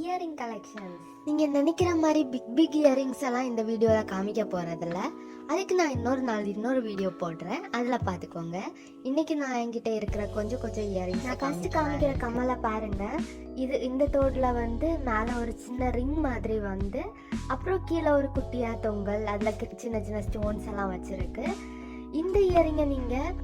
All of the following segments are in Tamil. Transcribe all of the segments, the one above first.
Earring collections. நீங்கள் நினைக்கிற மாதிரி பிக் இயரிங்ஸ் எல்லாம் இந்த வீடியோவில் காமிக்க போகிறதில்ல. அதுக்கு நான் இன்னொரு வீடியோ போடுறேன், அதில் பார்த்துக்கோங்க. இன்றைக்கி நான் என்கிட்ட இருக்கிற கொஞ்சம் இயரிங்ஸ் நான் ஃபஸ்ட்டு காமிக்கிற கம்மலை பாருங்கள். இந்த தோட்டில் மேலே ஒரு சின்ன ரிங் மாதிரி அப்புறம் கீழே ஒரு குட்டியாக தொங்கல், அதில் சின்ன ஸ்டோன்ஸ் எல்லாம் வச்சுருக்கு. இந்த இயரிங்கை நீங்கள்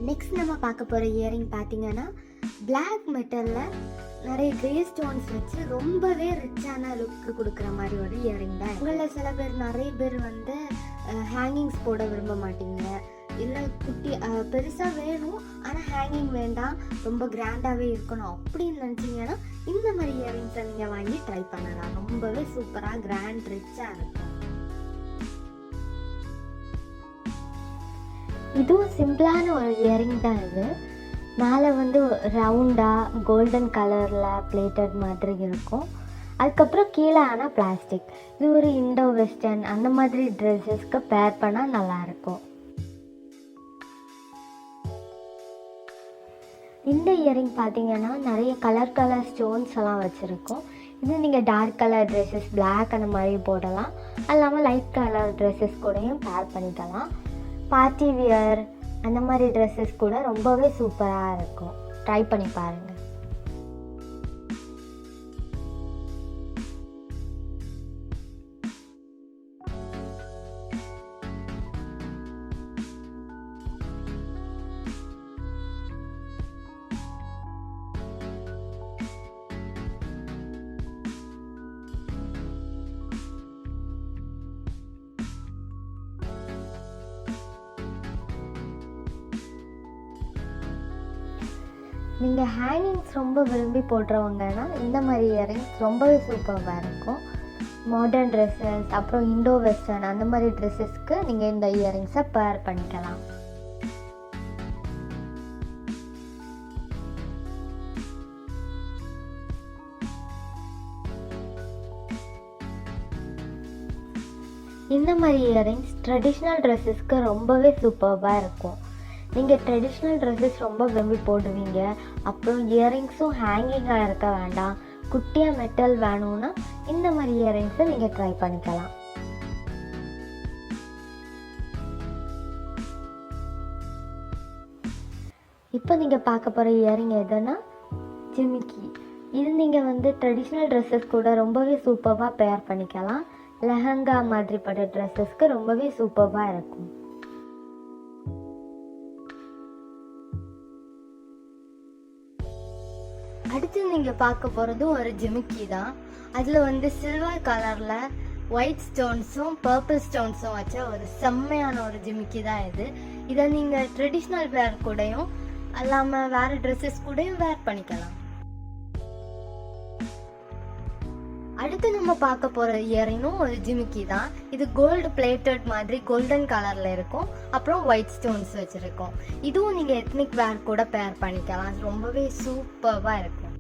நெக்ஸ்ட் நம்ம பார்க்க போகிற இயரிங் பார்த்தீங்கன்னா பிளாக் மெட்டலில் நிறைய கிரே ஸ்டோன்ஸ் வச்சு ரொம்பவே ரிச்சான லுக்கு கொடுக்குற மாதிரி ஒரு இயரிங் தான். உங்களில் சில பேர் நிறைய பேர் ஹேங்கிங்ஸ் போட விரும்ப மாட்டீங்க, இல்லை குட்டி பெருசாக வேணும் ஆனால் ஹேங்கிங் வேண்டாம், ரொம்ப கிராண்டாகவே இருக்கணும் அப்படின்னு நினச்சிங்கன்னா இந்த மாதிரி இயரிங்ஸை நீங்கள் வாங்கி ட்ரை பண்ணலாம். ரொம்பவே சூப்பராக கிராண்ட் ரிச்சாக இருக்கும். இதுவும் சிம்பிளான ஒரு இயரிங் தான். இது மேலே ரவுண்டாக கோல்டன் கலரில் பிளேட்டட் மாதிரி இருக்கும். அதுக்கப்புறம் கீழே ஆனால் பிளாஸ்டிக். இது ஒரு இண்டோ வெஸ்டர்ன் அந்த மாதிரி ட்ரெஸ்ஸஸ்க்கு பேர் பண்ணால் நல்லாயிருக்கும். இந்த இயரிங் பார்த்தீங்கன்னா நிறைய கலர் ஸ்டோன்ஸ் எல்லாம் வச்சுருக்கோம். இது நீங்கள் டார்க் கலர் ட்ரெஸ்ஸஸ் பிளாக் அந்த மாதிரி போடலாம், அது இல்லாமல் லைட் கலர் ட்ரெஸ்ஸஸ் கூடயும் பேர் பண்ணிக்கலாம். பார்ட்டி வியர் அந்த மாதிரி ட்ரெஸ்ஸஸ் கூட ரொம்பவே சூப்பராக இருக்கும். ட்ரை பண்ணி பாருங்கள். நீங்கள் ஹேங்கிங்ஸ் ரொம்ப விரும்பி போடுறவங்கன்னா இந்த மாதிரி இயரிங்ஸ் ரொம்பவே சூப்பராக இருக்கும். மாடர்ன் ட்ரெஸ்ஸஸ் அப்புறம் இண்டோ வெஸ்டர்ன் அந்த மாதிரி ட்ரெஸ்ஸஸ்க்கு நீங்கள் இந்த இயரிங்ஸை பேர் பண்ணிக்கலாம். இந்த மாதிரி இயரிங்ஸ் ட்ரெடிஷ்னல் ட்ரெஸ்ஸஸ்க்கு ரொம்பவே சூப்பராக இருக்கும். நீங்கள் ட்ரெடிஷ்னல் ட்ரெஸ்ஸஸ் ரொம்ப விரும்பி போடுவீங்க, அப்புறம் இயரிங்ஸும் ஹேங்கிங்காக இருக்க வேண்டாம், குட்டியாக மெட்டல் வேணும்னா இந்த மாதிரி இயரிங்ஸை நீங்கள் ட்ரை பண்ணிக்கலாம். இப்போ நீங்கள் பார்க்க போகிற இயரிங் எதுனா ஜிமிக்கி. இது நீங்கள் ட்ரெடிஷ்னல் ட்ரெஸ்ஸஸ் கூட ரொம்பவே சூப்பராக பேர் பண்ணிக்கலாம். லெஹங்கா மாதிரி பட்ட ட்ரெஸ்ஸஸ்க்கு ரொம்பவே சூப்பராக இருக்கும். அடுத்து நீங்கள் பார்க்க போகிறது ஒரு ஜிமிக்கி தான். அதில் சில்வர் கலரில் ஒயிட் ஸ்டோன்ஸும் பர்பிள் ஸ்டோன்ஸும் வச்ச ஒரு செம்மையான ஒரு ஜிமிக்கி தான் இது. இதை நீங்கள் ட்ரெடிஷ்னல் வேர் கூடயும் அல்லாமல் வேறு ட்ரெஸ்ஸஸ் கூடயும் வேர் பண்ணிக்கலாம். அடுத்து நம்ம பார்க்க போகிற இயரிங்கும் ஒரு ஜிமிக்கி தான். இது கோல்டு பிளேட்டட் மாதிரி கோல்டன் கலரில் இருக்கும், அப்புறம் ஒயிட் ஸ்டோன்ஸ் வச்சுருக்கோம். இதுவும் நீங்கள் எத்னிக் வேர் கூட பேர் பண்ணிக்கலாம், ரொம்பவே சூப்பராக இருக்கும்.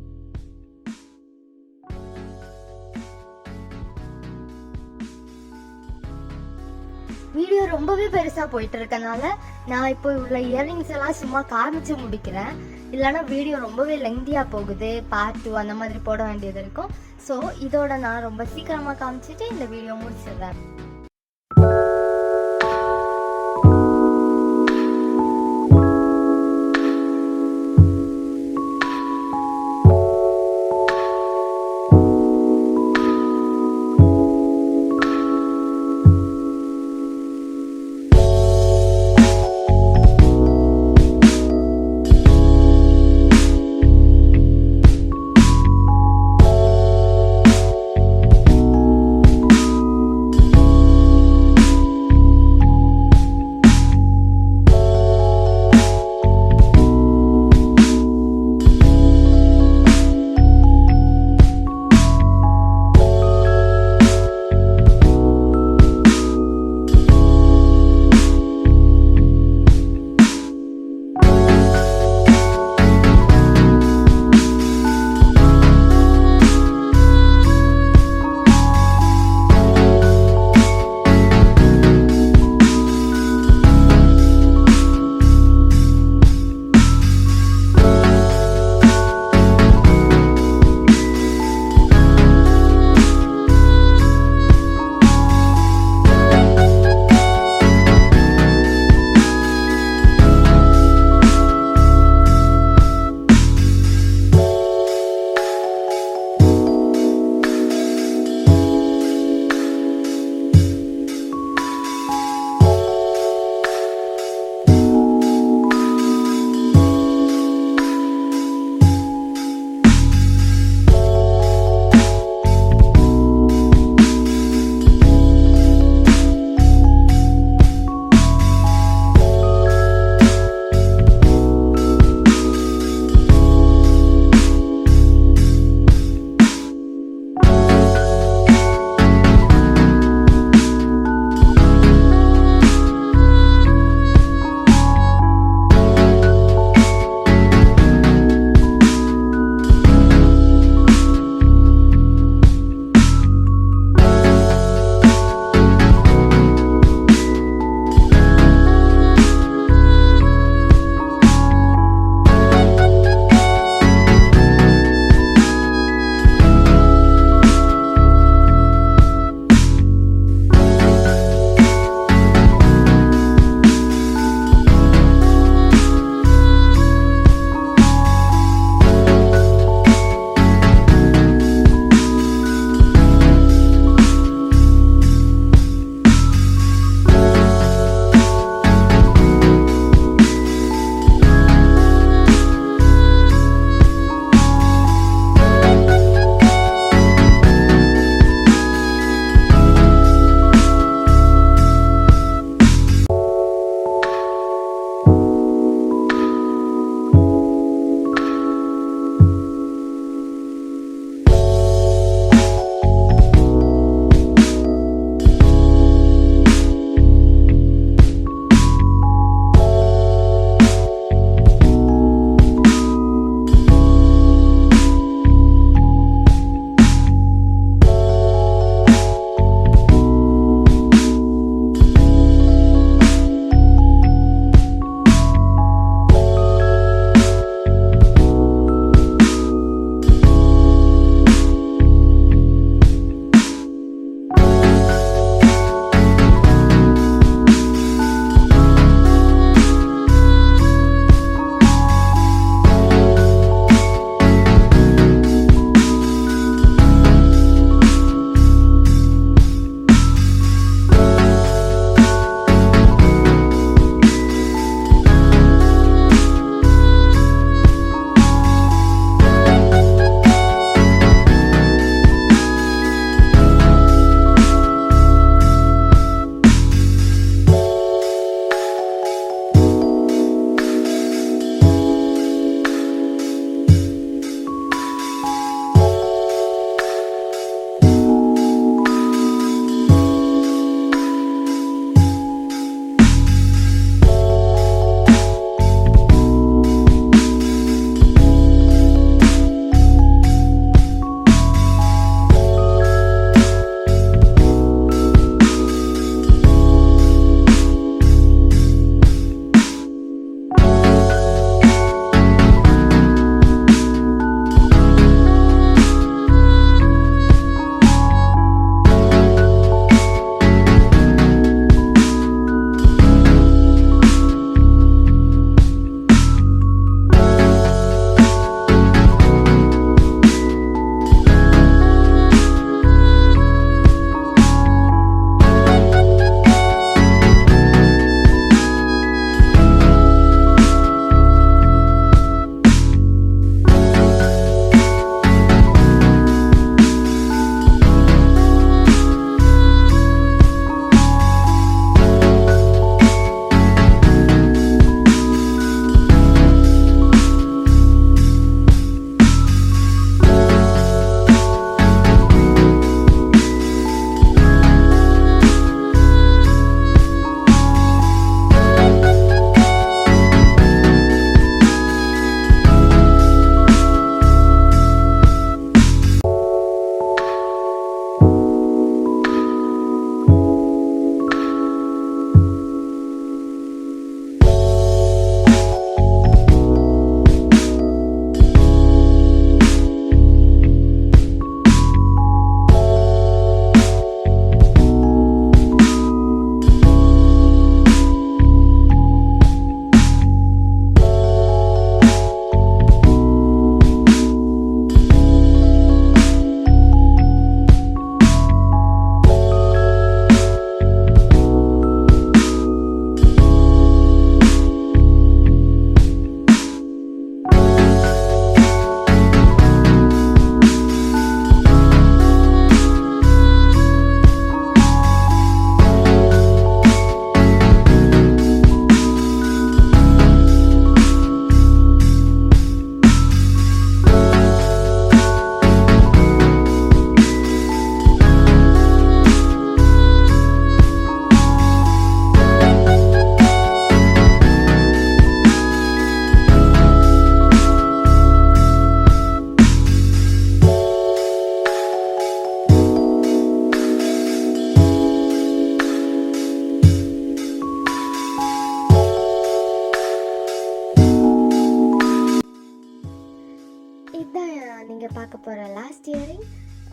வீடியோ ரொம்பவே பெருசாக போயிட்டு இருக்கனால நான் இப்போ உள்ள இயரிங்ஸ் எல்லாம் சும்மா காமிச்சு முடிக்கிறேன், இல்லைன்னா வீடியோ ரொம்பவே லெங்தியாக போகுது, பார்ட் 2 அந்த மாதிரி போட வேண்டியது இருக்கும். ஸோ இதோட நான் ரொம்ப சீக்கிரமாக காமிச்சிட்டு இந்த வீடியோ முடிச்சிடுறேன்.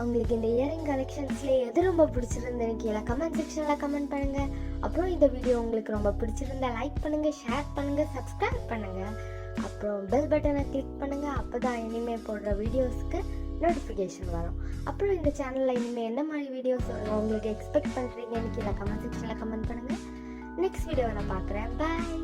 உங்களுக்கு இந்த இயரிங் கலெக்ஷன்ஸ்லேயே எது ரொம்ப பிடிச்சிருந்தேன்னு கீழே கமெண்ட் செக்ஷனில் கமெண்ட் பண்ணுங்கள். அப்புறம் இந்த வீடியோ உங்களுக்கு ரொம்ப பிடிச்சிருந்தா லைக் பண்ணுங்கள், ஷேர் பண்ணுங்கள், சப்ஸ்கிரைப் பண்ணுங்கள். அப்புறம் பெல் பட்டனை கிளிக் பண்ணுங்கள். அப்போ தான் இனிமேல் போடுற வீடியோஸ்க்கு நோட்டிஃபிகேஷன் வரும். அப்புறம் இந்த சேனலில் இனிமேல் எந்த மாதிரி வீடியோஸ் உங்களுக்கு எக்ஸ்பெக்ட் பண்ணுறீங்கன்னு கீழே கமெண்ட் செக்ஷனில் கமெண்ட் பண்ணுங்கள். நெக்ஸ்ட் வீடியோவை நான் பார்க்குறேன். பாய்.